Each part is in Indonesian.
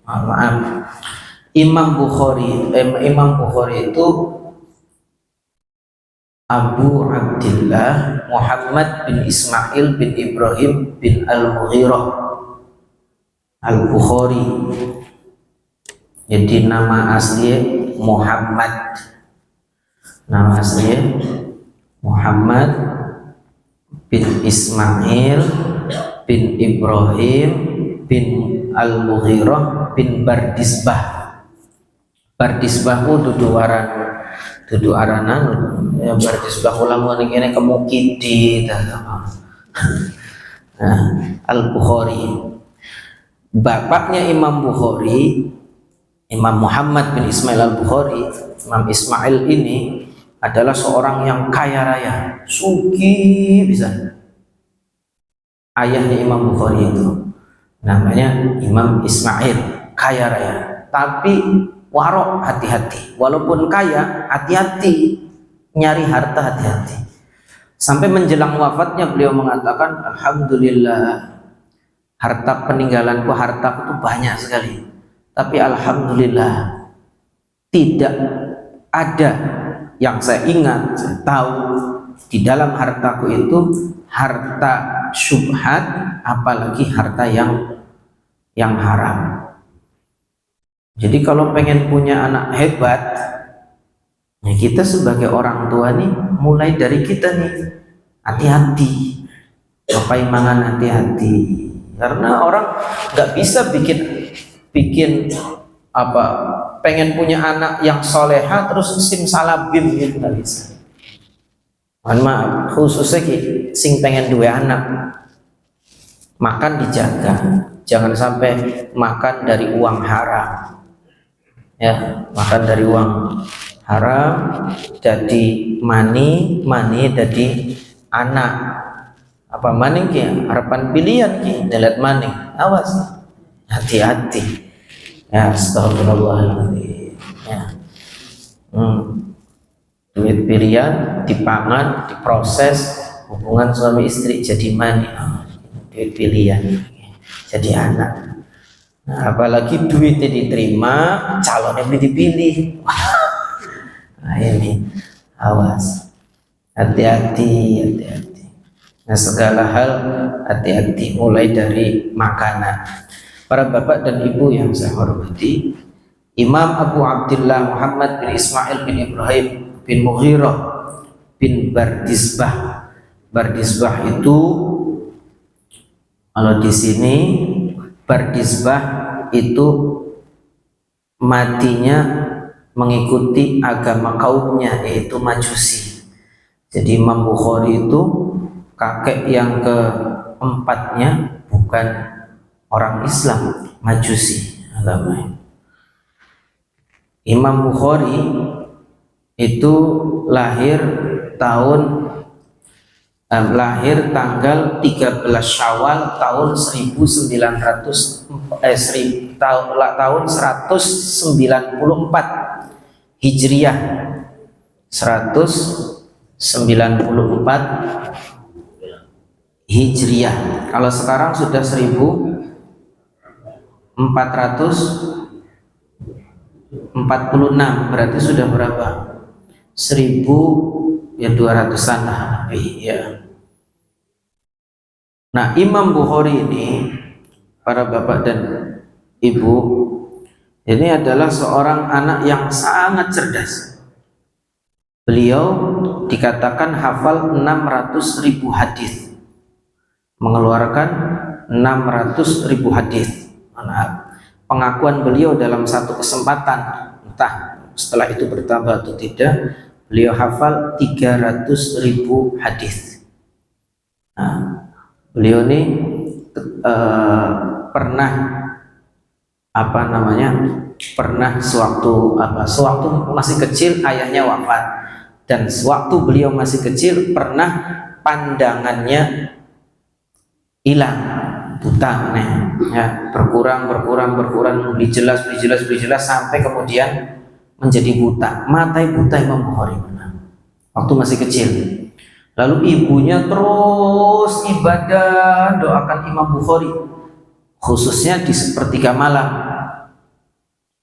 Maaf. Imam Bukhari itu Abu Abdillah Muhammad bin Ismail bin Ibrahim bin Al-Mughirah Al-Bukhari. Jadi nama asli Muhammad. Nama asli Muhammad bin Ismail bin Ibrahim bin Al-Mughirah bin Bardisbah. Bardisbah itu dudu aranan ya. Bardisbah ulama ini kemukidi Al-Bukhari. Bapaknya Imam Bukhari, Imam Muhammad bin Ismail Al-Bukhari, Imam Ismail ini adalah seorang yang kaya raya, sugih bisa. Ayahnya Imam Bukhari itu namanya Imam Ismail, kaya raya, tapi warok, hati-hati. Walaupun kaya, hati-hati, nyari harta, hati-hati. Sampai menjelang wafatnya beliau mengatakan, alhamdulillah, harta peninggalanku, hartaku itu banyak sekali. Tapi alhamdulillah, tidak ada yang saya ingat, saya tahu di dalam hartaku itu harta syubhat, apalagi harta yang haram. Jadi kalau pengen punya anak hebat, ya kita sebagai orang tua nih, mulai dari kita nih, hati-hati, ngapain mangan hati-hati, karena orang nggak bisa bikin apa, pengen punya anak yang soleha terus simsalabim gitu, nggak bisa. Mohon maaf, khususnya sing pengen dua anak, makan dijaga, jangan sampai makan dari uang haram. Ya, makan dari uang haram jadi mani jadi anak apa maning ki harapan pilihan ki dalat maning, awas, hati-hati ya. Astagfirullahaladzim ya. Duit pilihan dipangan, diproses, hubungan suami istri jadi mani, duit pilihan jadi anak. Nah, apalagi duitnya diterima, calonnya dipilih. Nah ini, awas, hati-hati. Nah segala hal hati-hati, mulai dari makanan. Para bapak dan ibu yang saya hormati, Imam Abu Abdillah Muhammad bin Ismail bin Ibrahim bin Mughirah bin Bardisbah. Bardisbah itu kalau di sini Bardisbah itu matinya mengikuti agama kaumnya, yaitu Majusi. Jadi Imam Bukhari itu kakek yang keempatnya bukan orang Islam, Majusi agamanya. Imam Bukhari itu lahir tanggal 13 Syawal tahun 194 Hijriah, 194 Hijriah. Kalau sekarang sudah 1446, berarti sudah berapa? 1200-an lebih ya. Nah, Imam Bukhari ini, para bapak dan ibu, ini adalah seorang anak yang sangat cerdas. Beliau dikatakan hafal 600.000 hadis, mengeluarkan 600.000 hadis. Pengakuan beliau dalam satu kesempatan, entah setelah itu bertambah atau tidak, beliau hafal 300.000 hadis. Nah, beliau ini pernah sewaktu masih kecil ayahnya wafat, dan sewaktu beliau masih kecil pernah pandangannya hilang, buta ya, berkurang beli jelas sampai kemudian menjadi buta, mata buta Imam Bukhari waktu masih kecil. Lalu ibunya terus ibadah doakan Imam Bukhari, khususnya di sepertiga malam.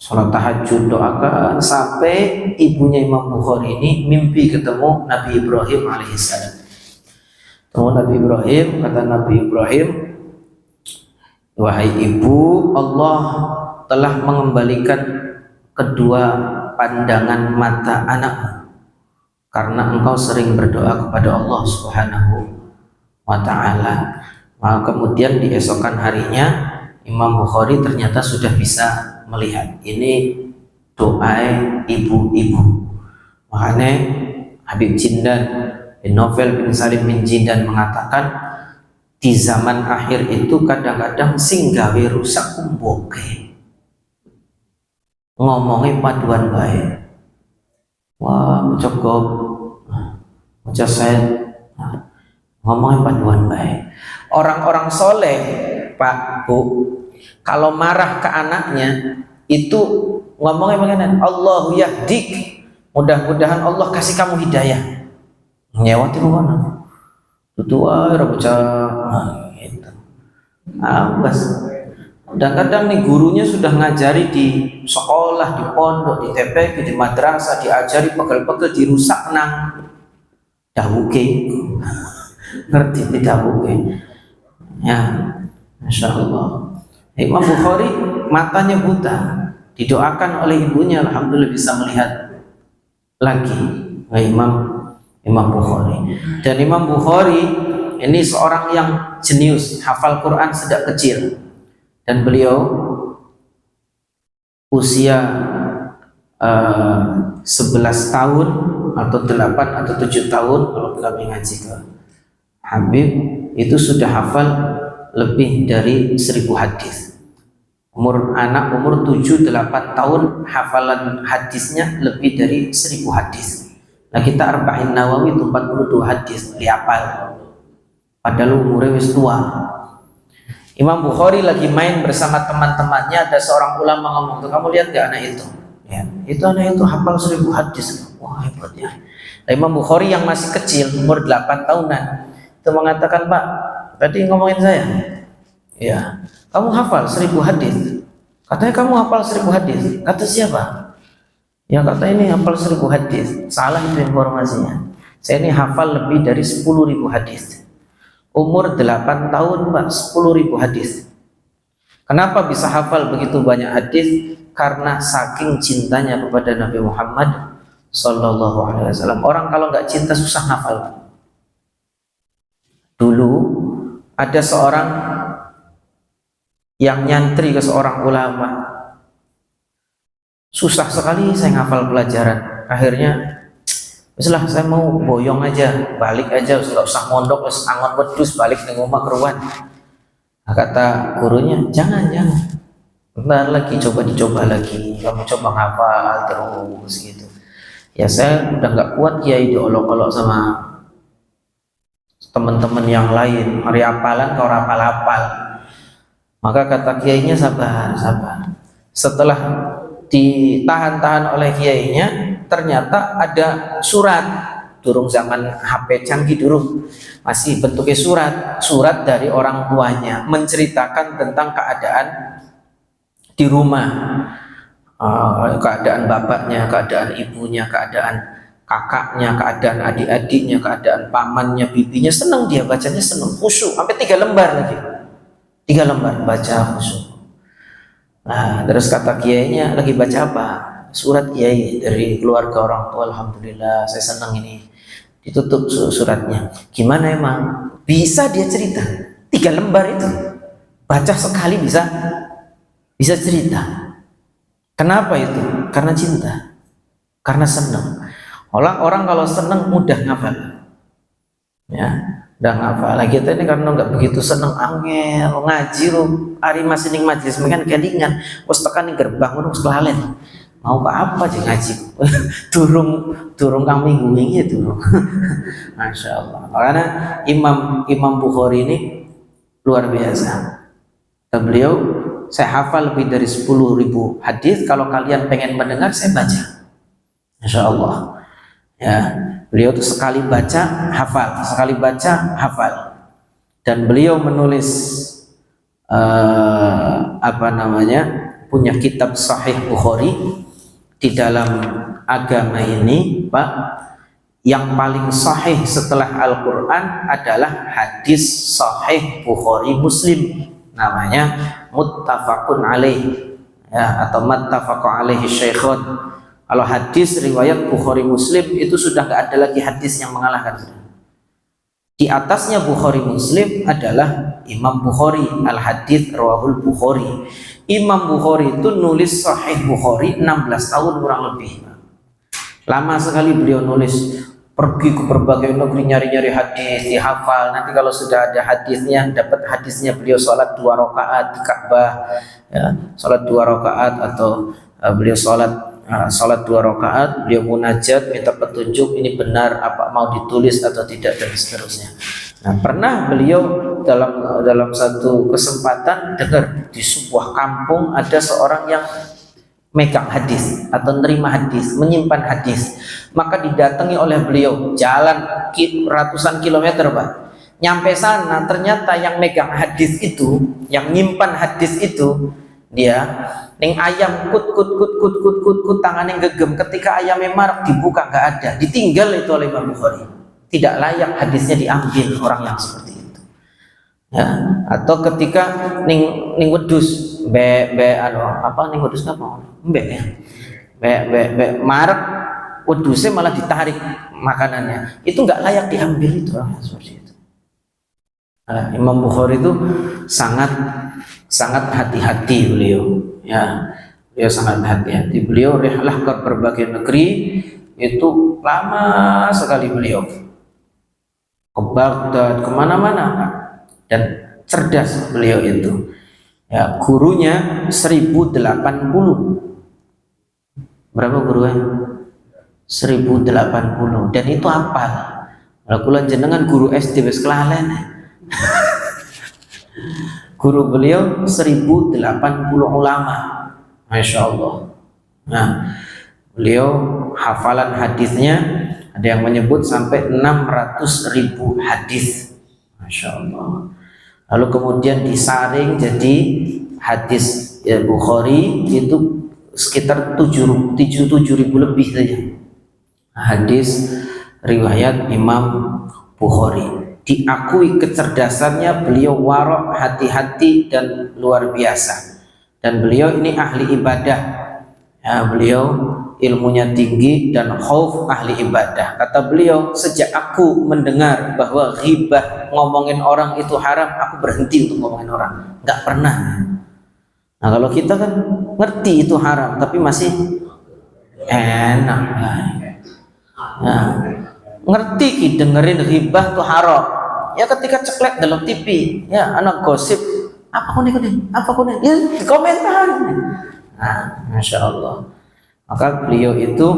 sholat tahajud, doakan, sampai ibunya Imam Bukhari ini mimpi ketemu Nabi Ibrahim alaihissalam. Ketemu Nabi Ibrahim, kata Nabi Ibrahim, wahai ibu, Allah telah mengembalikan kedua pandangan mata anakmu karena engkau sering berdoa kepada Allah Subhanahu wa ta'ala. Maka kemudian di esokan harinya Imam Bukhari ternyata sudah bisa melihat. Ini doa ibu-ibu. Makanya Habib Jindan bin Novel bin Salim bin Jindan mengatakan di zaman akhir itu kadang-kadang singgawe rusak kumboke ngomongin paduan baik. Wah, mencoba saya ngomongin paduan baik. Orang-orang soleh, Pak, Bu, kalau marah ke anaknya itu ngomongnya bagaimana? Allahu yahdik, mudah-mudahan Allah kasih kamu hidayah. Nyewati mana? Tutua bocah gitu. Bas. Kadang-kadang nih gurunya sudah ngajari di sekolah, di pondok, di TPQ, di madrasah, diajari pegel-pegel, dirusak nang dahuke. Ngerti di dahuke. Ya, Masya Allah. Imam Bukhari matanya buta, didoakan oleh ibunya, alhamdulillah bisa melihat lagi. Imam Bukhari. Dan Imam Bukhari ini seorang yang jenius, hafal Quran sejak kecil. Dan beliau usia 11 tahun atau 8 atau 7 tahun kalau kami ngaji ke Habib itu sudah hafal lebih dari 1000 hadis. Anak umur 7-8 tahun hafalan hadisnya lebih dari 1000 hadis. Nah kita Arba'in Nawawi itu 42 hadis dihafal. Padahal umurnya wis tua. Imam Bukhari lagi main bersama teman-temannya, ada seorang ulama ngomong, kamu lihat gak anak itu? Ya, itu anak itu hafal 1000 hadis. Wah hebat ya. Nah, Imam Bukhari yang masih kecil umur 8 tahunan itu mengatakan, Pak, tadi ngomongin saya, ya, kamu hafal 1000 hadis. Katanya kamu hafal 1000 hadis. Kata siapa? Ya kata ini hafal 1000 hadis. Salah itu informasinya. Saya ini hafal lebih dari 10.000 hadis. Umur 8 tahun Pak, 10.000 hadis. Kenapa bisa hafal begitu banyak hadis? Karena saking cintanya kepada Nabi Muhammad Sallallahu Alaihi Wasallam. Orang kalau nggak cinta susah hafal. Dulu ada seorang yang nyantri ke seorang ulama, susah sekali saya ngafal pelajaran. Akhirnya setelah saya mau boyong aja, balik aja, nggak usah mondok, wis angon wedhus balik ke rumah keruan. Nah, kata gurunya, jangan, bentar lagi, dicoba lagi, kamu coba ngafal terus gitu. Ya saya udah nggak kuat kiai diolok-olok sama teman-teman yang lain, hari apalan kau rapal-apal. Maka kata kiainya sabar. Setelah ditahan-tahan oleh kiainya, ternyata ada surat, durung zaman HP canggih durung, masih bentuknya surat dari orang tuanya menceritakan tentang keadaan di rumah, keadaan bapaknya, keadaan ibunya, keadaan kakaknya, keadaan adik-adiknya, keadaan pamannya, bibinya. Senang dia bacanya, senang, khusyuk, sampai 3 lembar lagi, 3 lembar baca khusyuk. Nah terus kata kiainya, lagi baca apa? Surat kiai dari keluarga orang tua. Alhamdulillah saya senang ini. Ditutup suratnya. Gimana emang? Bisa dia cerita 3 lembar itu, baca sekali bisa cerita. Kenapa itu? Karena cinta, karena senang. Orang kalau senang mudah ngafal, ya udah ngafal. Lagi kita ini karena nggak begitu senang, angel ngaji lu hari masih ning majelis mengan kelingan wis tekan ning gerbang ngono wis kelalen. Mau apa aja ngaji. Turung kang minggu ini turung. Masya Allah. Karena Imam Bukhari ini luar biasa. Beliau saya hafal lebih dari 10.000 hadis. Kalau kalian pengen mendengar saya baca. Masya Allah. Ya, beliau tuh sekali baca hafal, sekali baca hafal. Dan beliau menulis punya kitab Sahih Bukhari. Di dalam agama ini, Pak, yang paling sahih setelah Al-Quran adalah hadis Sahih Bukhari Muslim, namanya muttafaqun alaih, ya, atau muttafaqu alaihi syaikhun. Kalau hadis riwayat Bukhari Muslim itu sudah nggak ada lagi hadis yang mengalahkan. Di atasnya Bukhari Muslim adalah Imam Bukhari, al-hadits rawahul Bukhari. Imam Bukhari itu nulis Sahih Bukhari 16 tahun kurang lebih. Lama sekali beliau nulis, pergi ke berbagai negeri nyari-nyari hadis, dihafal. Nanti kalau sudah ada hadisnya, dapat hadisnya, beliau sholat 2 rakaat di Ka'bah, ya, sholat 2 rakaat, atau beliau sholat 2 rakaat, beliau munajat, minta petunjuk ini benar apa mau ditulis atau tidak, dan seterusnya. Nah, pernah beliau dalam satu kesempatan dengar di sebuah kampung ada seorang yang megang hadis atau nerima hadis, menyimpan hadis. Maka didatangi oleh beliau, jalan ratusan kilometer, Pak. Nyampe sana ternyata yang megang hadis itu, yang nyimpan hadis itu, dia ning ayam kut tangannya gegem, ketika ayamnya marah dibuka nggak ada, ditinggal itu oleh Imam Bukhari. Tidak layak hadisnya diambil orang yang seperti itu, ya. Atau ketika ning wedus ning wedus apa ya, marek wedusnya malah ditarik makanannya, itu nggak layak diambil itu orang yang seperti itu. Nah, Imam Bukhari itu sangat hati-hati beliau, ya. Beliau sangat hati-hati. Beliau rihlah ke berbagai negeri, itu lama sekali beliau, ke Baghdad, kemana-mana, dan cerdas beliau itu, ya. Gurunya 1080. Berapa gurunya? 1080, dan itu hafal. Kalau jenengan guru SD wis kelalen. Guru beliau 1080 ulama, Masya Allah. Nah, beliau hafalan hadisnya ada yang menyebut sampai 600.000 hadis, Masya Allah. Lalu kemudian disaring jadi hadis, ya, Bukhari itu sekitar 7.000 lebih saja hadis riwayat Imam Bukhari. Diakui kecerdasannya, beliau warok, hati-hati, dan luar biasa. Dan beliau ini ahli ibadah, ya, beliau ilmunya tinggi dan khauf, ahli ibadah. Kata beliau, sejak aku mendengar bahwa ghibah, ngomongin orang itu haram, aku berhenti untuk ngomongin orang, nggak pernah. Nah, kalau kita kan ngerti itu haram tapi masih enak, nah, ngerti dengerin ghibah itu haram, ya ketika ceklek dalam TV, ya, anak gosip apa kuning, ya komentar. Nah, Masya Allah. Maka beliau itu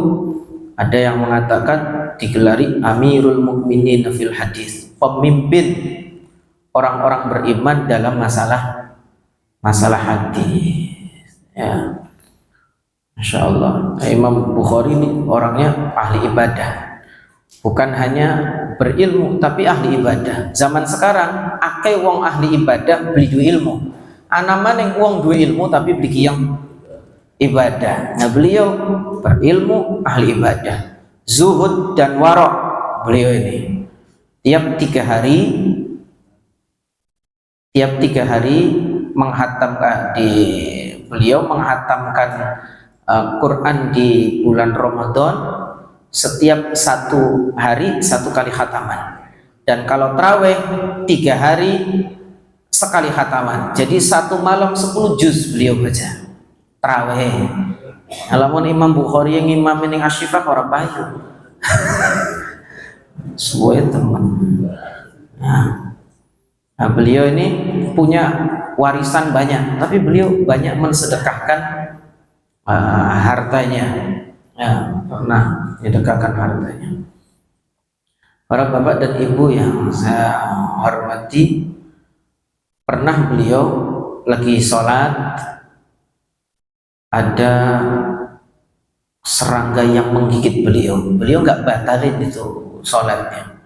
ada yang mengatakan digelari Amirul Mukminin fil Hadis, pemimpin orang-orang beriman dalam masalah hadis, ya. Masya Allah. Imam Bukhari ini orangnya ahli ibadah, bukan hanya berilmu tapi ahli ibadah. Zaman sekarang akeh wong ahli ibadah beli duwe ilmu, ana maning wong duwe ilmu tapi beli yang ibadah. Nah, beliau berilmu, ahli ibadah, zuhud dan warok. Beliau ini tiap tiga hari menghatamkan beliau menghatamkan Quran di bulan Ramadan. Setiap 1 hari 1 kali khataman, dan kalau tarawih 3 hari sekali khataman. Jadi 1 malam 10 juz beliau baca tarawih. Alamun Imam Bukhari yang imam ini Asy-Syifa orang payu. Suwe teman. Nah, beliau ini punya warisan banyak, tapi beliau banyak mensedekahkan hartanya, ya, pernah menyedekahkan hartanya. Para bapak dan ibu yang saya hormati, pernah beliau lagi sholat, ada serangga yang menggigit beliau. Beliau nggak batalin itu sholatnya.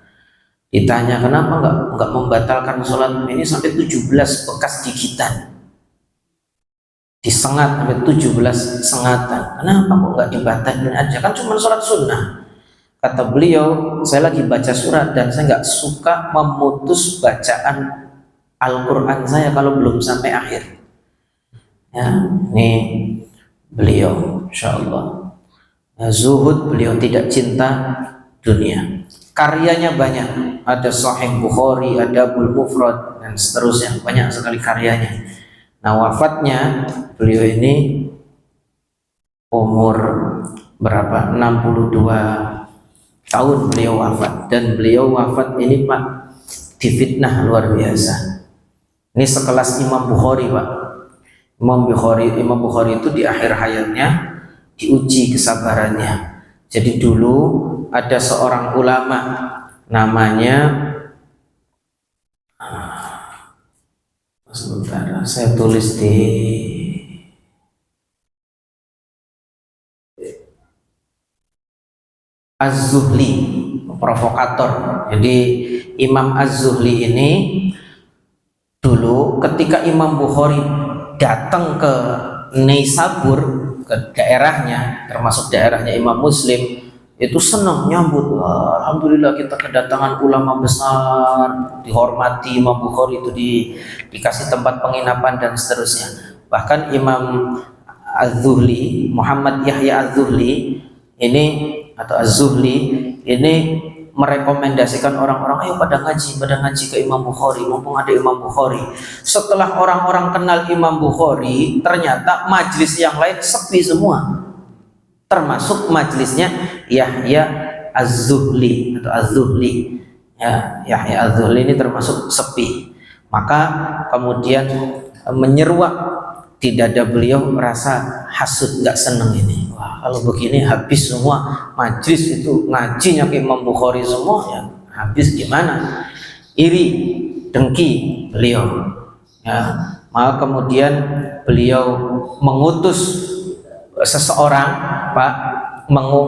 Ditanya kenapa nggak membatalkan sholat ini, sampai 17 bekas gigitan disengat sampai 17 sengatan. Kenapa kok nggak dibatalin aja? Kan cuma sholat sunnah. Kata beliau, saya lagi baca surat dan saya nggak suka memutus bacaan Al-Quran saya kalau belum sampai akhir. Ya, ini beliau, insya Allah. Ya, zuhud, beliau tidak cinta dunia. Karyanya banyak, ada Sahih Bukhari, ada Bul Mufrad dan seterusnya, banyak sekali karyanya. Nah, wafatnya beliau ini umur berapa? 62 tahun beliau wafat, dan beliau wafat ini Pak difitnah luar biasa. Ini sekelas Imam Bukhari Pak. Imam Bukhari itu di akhir hayatnya diuji kesabarannya. Jadi dulu ada seorang ulama namanya, sebentar saya tulis di Az-Zuhli, provokator. Jadi Imam Az-Zuhli ini dulu ketika Imam Bukhari datang ke Naisabur, ke daerahnya, termasuk daerahnya Imam Muslim, itu senang nyambut. Alhamdulillah kita kedatangan ulama besar, dihormati. Imam Bukhari itu dikasih tempat penginapan dan seterusnya. Bahkan Imam Az-Zuhli, Muhammad Yahya Az-Zuhli ini, atau Az-Zuhli ini merekomendasikan orang-orang, ayo pada ngaji ke Imam Bukhari, mumpung ada Imam Bukhari. Setelah orang-orang kenal Imam Bukhari, ternyata majlis yang lain sepi semua, termasuk majlisnya Yahya Az-Zuhli atau Az-Zuhli. Ya, Yahya Az-Zuhli ini termasuk sepi. Maka kemudian menyeruak di dada beliau merasa hasud, nggak seneng ini. Wah, kalau begini habis semua majlis itu, ngajinya ke Imam Bukhari semua, ya habis gimana? Iri, dengki beliau. Ya, maka kemudian beliau mengutus seseorang, Pak,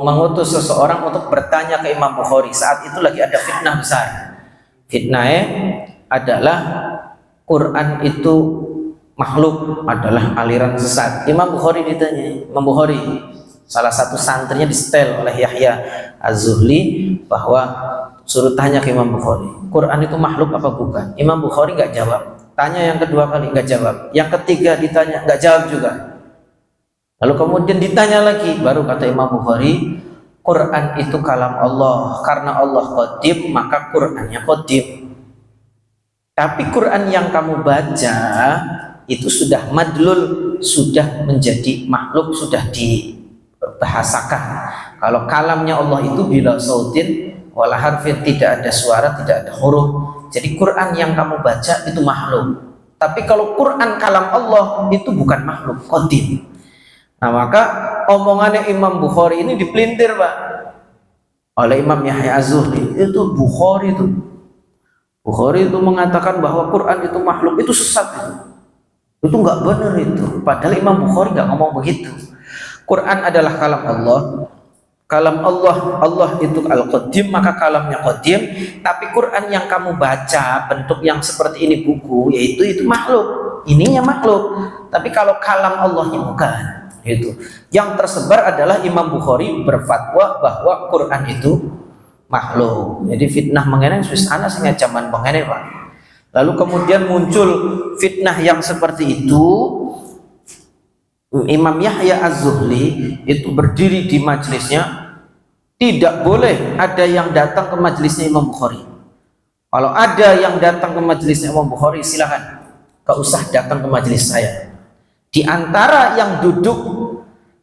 mengutus seseorang untuk bertanya ke Imam Bukhari. Saat itu lagi ada fitnah besar. Fitnahnya adalah Quran itu makhluk, adalah aliran sesat. Imam Bukhari ditanya, Imam Bukhari, salah satu santrinya disetel oleh Yahya Az-Zuhli bahwa suruh tanya ke Imam Bukhari, Quran itu makhluk apa bukan? Imam Bukhari nggak jawab. Tanya yang kedua kali nggak jawab. Yang ketiga ditanya nggak jawab juga. Lalu kemudian ditanya lagi, baru kata Imam Bukhari, Quran itu kalam Allah, karena Allah qadim maka Qurannya qadim. Tapi Quran yang kamu baca itu sudah madlul, sudah menjadi makhluk, sudah dibahasakan. Kalau kalamnya Allah itu bila sautin wala harfin, tidak ada suara, tidak ada huruf. Jadi Quran yang kamu baca itu makhluk. Tapi kalau Quran kalam Allah itu bukan makhluk, qadim. Nah, maka omongannya Imam Bukhari ini dipelintir Pak oleh Imam Yahya Az-Zuhli. Itu Bukhari itu mengatakan bahwa Quran itu makhluk, itu sesat itu nggak benar itu. Padahal Imam Bukhari nggak ngomong begitu. Quran adalah kalam Allah. Kalam Allah itu al-qadim, maka kalamnya qadim. Tapi Quran yang kamu baca bentuk yang seperti ini, buku, yaitu itu makhluk. Ininya makhluk. Tapi kalau kalam Allahnya bukan. Itu. Yang tersebar adalah Imam Bukhari berfatwa bahwa Quran itu makhluk. Jadi fitnah mengenai susana sehingga zaman mengenai Pak. Lalu kemudian muncul fitnah yang seperti itu. Imam Yahya Az-Zuhli itu berdiri di majelisnya, tidak boleh ada yang datang ke majelisnya Imam Bukhari. Kalau ada yang datang ke majelisnya Imam Bukhari, silakan, gak usah datang ke majelis saya. Di antara yang duduk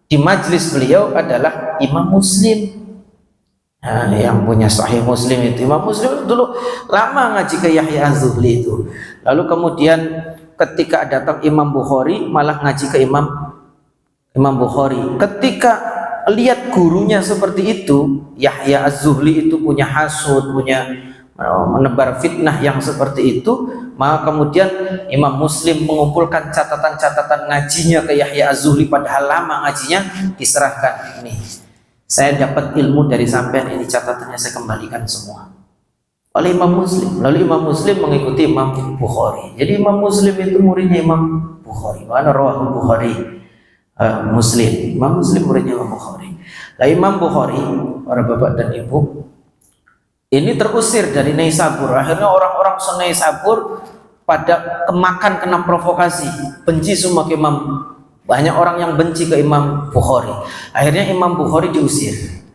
di majelis beliau adalah Imam Muslim. Nah, yang punya Sahih Muslim itu Imam Muslim dulu lama ngaji ke Yahya Az-Zuhli itu. Lalu kemudian ketika datang Imam Bukhari malah ngaji ke Imam Bukhari. Ketika lihat gurunya seperti itu, Yahya Az-Zuhli itu punya hasud, punya menebar fitnah yang seperti itu, maka kemudian Imam Muslim mengumpulkan catatan-catatan ngajinya ke Yahya Az-Zuhli, padahal lama ngajinya, diserahkan. Nih, saya dapat ilmu dari sampean, ini catatannya saya kembalikan semua oleh Imam Muslim. Lalu Imam Muslim mengikuti Imam Bukhari. Jadi Imam Muslim itu muridnya Imam Bukhari. Mana rawahu Bukhari, Muslim. Imam Muslim muridnya Imam Bukhari. Nah, Imam Bukhari, para bapak dan ibu, ini terusir dari Naisabur. Akhirnya orang-orang Naisabur pada kemakan kena provokasi, benci semua ke Imam. Banyak orang yang benci ke Imam Bukhari. Akhirnya Imam Bukhari diusir.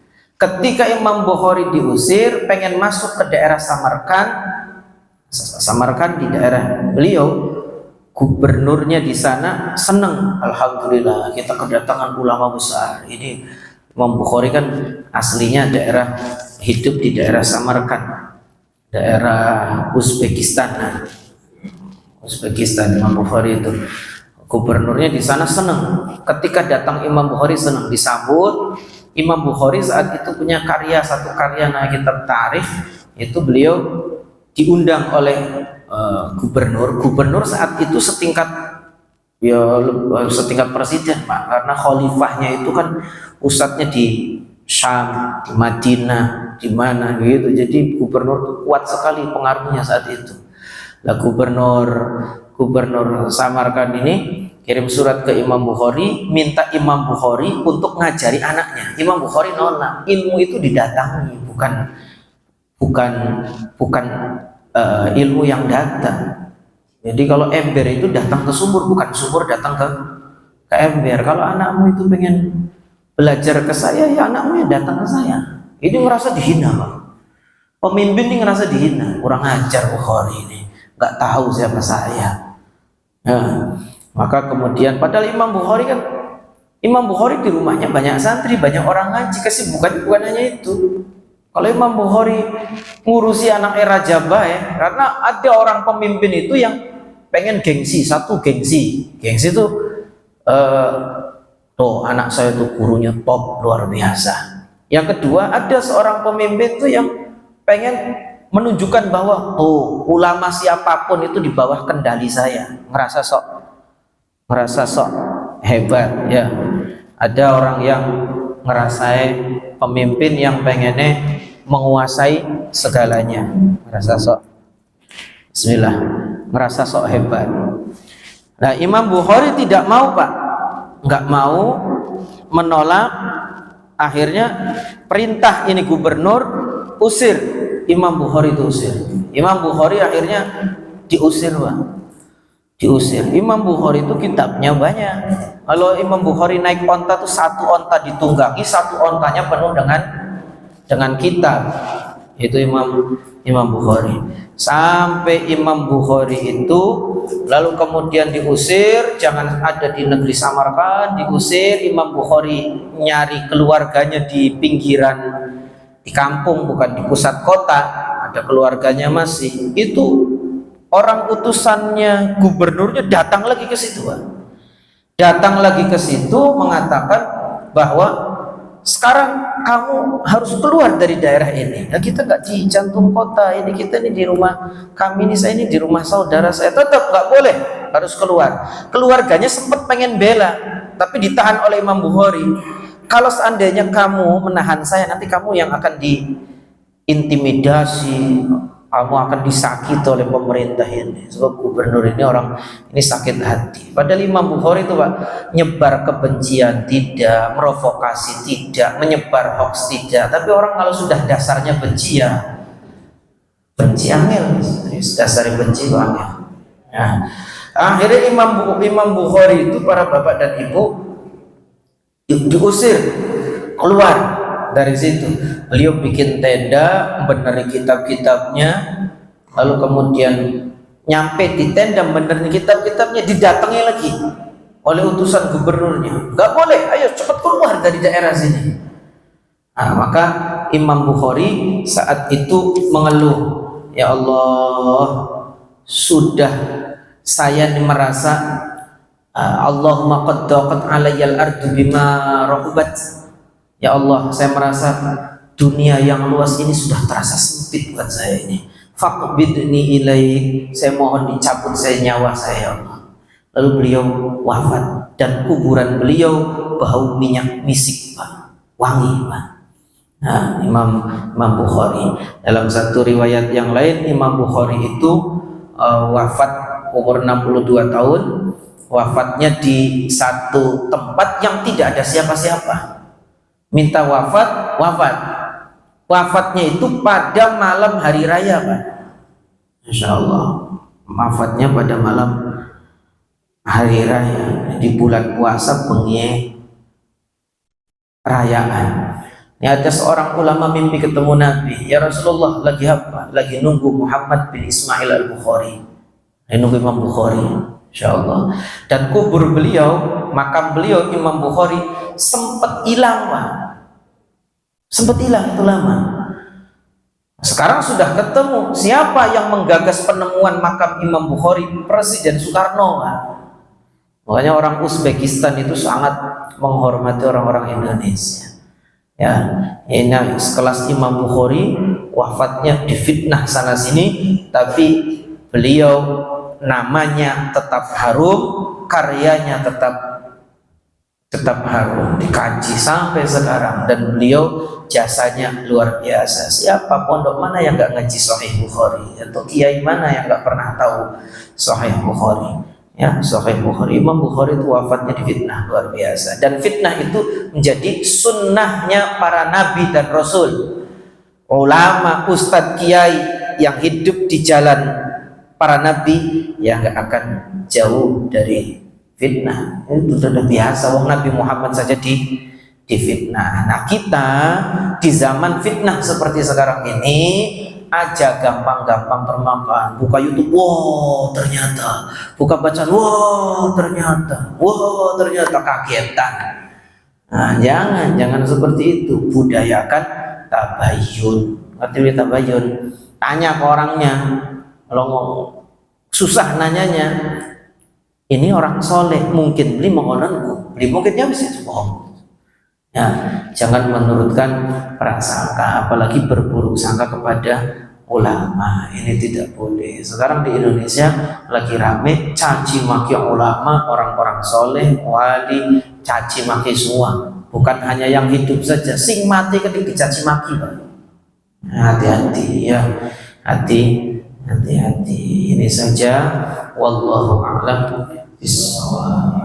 Ketika Imam Bukhari diusir, pengen masuk ke daerah Samarkand. Samarkand di daerah beliau, gubernurnya di sana senang. Alhamdulillah, kita kedatangan ulama besar. Ini Imam Bukhari kan aslinya hidup di daerah Samarkand, daerah Uzbekistan. Imam Bukhari itu gubernurnya di sana senang. Ketika datang Imam Bukhari senang disambut. Imam Bukhari saat itu punya satu karya kitab tarikh, itu beliau diundang oleh gubernur saat itu setingkat presiden, Pak, karena khalifahnya itu kan pusatnya di Syam, di Madinah, di mana gitu. Jadi gubernur itu kuat sekali pengaruhnya saat itu. Nah, gubernur Samarkand ini kirim surat ke Imam Bukhari, minta Imam Bukhari untuk ngajari anaknya. Imam Bukhari nolak. Ilmu itu didatangi, bukan ilmu yang datang. Jadi kalau ember itu datang ke sumur, bukan sumur datang ke ember. Kalau anakmu itu pengen belajar ke saya, ya anakmu ya datang ke saya. Ini merasa dihina, Pak. Pemimpin ini ngerasa dihina, kurang ajar Bukhari ini, nggak tahu siapa saya. Nah, maka kemudian padahal Imam Bukhari di rumahnya banyak santri, banyak orang ngaji, kesibukannya bukan hanya itu. Kalau Imam Bukhari ngurusi anak Raja Bae, karena ada orang pemimpin itu yang pengen gengsi itu anak saya tuh gurunya top luar biasa. Yang kedua, ada seorang pemimpin tuh yang pengen menunjukkan bahwa ulama siapapun itu di bawah kendali saya, ngerasa sok hebat ya. Ada orang yang ngerasain pemimpin yang pengennya menguasai segalanya, ngerasa sok ngerasa sok hebat. Nah, Imam Bukhari tidak mau, Pak, nggak mau, menolak. Akhirnya perintah ini gubernur, usir Imam Bukhari, itu usir. Imam Bukhari akhirnya diusir, Pak. Diusir. Imam Bukhari itu kitabnya banyak. Kalau Imam Bukhari naik onta tuh satu onta ditunggangi, satu ontanya penuh dengan kitab. Itu Imam Bukhari. Sampai Imam Bukhari itu lalu kemudian diusir, jangan ada di negeri Samarkand, diusir. Imam Bukhari nyari keluarganya di pinggiran, di kampung, bukan di pusat kota. Ada keluarganya masih. Itu orang utusannya gubernurnya datang lagi ke situ, Pak. Datang lagi ke situ mengatakan bahwa sekarang kamu harus keluar dari daerah ini. Nah, kita nggak di jantung kota ini, kita ini di rumah kami ini, saya ini di rumah saudara saya, tetap nggak boleh, harus keluar. Keluarganya sempat pengen bela, tapi ditahan oleh Imam Bukhari. Kalau seandainya kamu menahan saya, nanti kamu yang akan diintimidasi, kamu akan disakiti oleh pemerintah ini. Sebab gubernur ini ini sakit hati. Padahal Imam Bukhari itu, Pak, nyebar kebencian tidak, provokasi tidak, menyebar hoax tidak. Tapi orang kalau sudah dasarnya benci, ya benci angel, dasarnya benci itu angel. Nah, akhirnya Imam Bukhari itu, para bapak dan ibu, diusir keluar dari situ. Beliau bikin tenda, benerin kitab-kitabnya, lalu kemudian nyampe di tenda benerin kitab-kitabnya, didatangi lagi oleh utusan gubernurnya. Nggak boleh, ayo cepat keluar dari daerah sini. Nah, maka Imam Bukhari saat itu mengeluh, ya Allah, sudah saya merasa Allahumma qad daqat alayyal ardu bima rahubat. Ya Allah, saya merasa dunia yang luas ini sudah terasa sempit buat saya ini. Faqbidni ilaik, saya mohon dicabut nyawa saya, ya Allah. Lalu beliau wafat dan kuburan beliau bau minyak misik, Pak, wangi, Pak. Nah, Imam Bukhari, dalam satu riwayat yang lain, Imam Bukhari itu wafat umur 62 tahun wafatnya di satu tempat yang tidak ada siapa-siapa. Minta wafat, wafat. Wafatnya itu pada malam hari raya, Pak. Insya Allah, wafatnya pada malam hari raya di bulan puasa bengi rayaan. Ini ada seorang ulama mimpi ketemu Nabi. Ya Rasulullah, lagi apa? Lagi nunggu Muhammad bin Ismail al-Bukhari. Nunggu Imam Bukhari, insya Allah. Dan kubur beliau, makam beliau Imam Bukhari sempat hilang, Pak. Sempat hilang itu lama. Sekarang sudah ketemu. Siapa yang menggagas penemuan makam Imam Bukhari? Presiden Soekarno, Pak. Makanya orang Uzbekistan itu sangat menghormati orang-orang Indonesia. Ya, ini sekelas Imam Bukhari wafatnya difitnah sana sini, tapi beliau namanya tetap harum, karyanya tetap harum, dikaji sampai sekarang, dan beliau jasanya luar biasa. Siapa pondok mana yang nggak ngaji Sahih Bukhari, atau kiai mana yang nggak pernah tahu Sahih Bukhari? Ya, Sahih Bukhari. Imam Bukhari itu wafatnya di fitnah luar biasa, dan fitnah itu menjadi sunnahnya para nabi dan rasul. Ulama, ustadz, kiai yang hidup di jalan para nabi ya nggak akan jauh dari fitnah. Itu sudah biasa. Wong Nabi Muhammad saja di fitnah. Nah, kita di zaman fitnah seperti sekarang ini aja gampang-gampang termakan. Buka YouTube, wow ternyata. Buka bacaan, wow ternyata. Wow ternyata, kagetan. Nah, jangan seperti itu. Budayakan tabayun. Artinya tabayun. Tanya ke orangnya. Kalau mau susah nanyanya, ini orang soleh, mungkin beli mengononku, beli mungkinnya bisa bohong. Ya, jangan menurutkan prasangka, apalagi berburuk sangka kepada ulama. Ini tidak boleh. Sekarang di Indonesia lagi rame caci maki ulama, orang-orang soleh, wali, caci maki semua. Bukan hanya yang hidup saja, sing mati ketika dicaci maki, Pak. Hati-hati ya, hati-hati. Ini saja. Wallahu a'lam bishawab.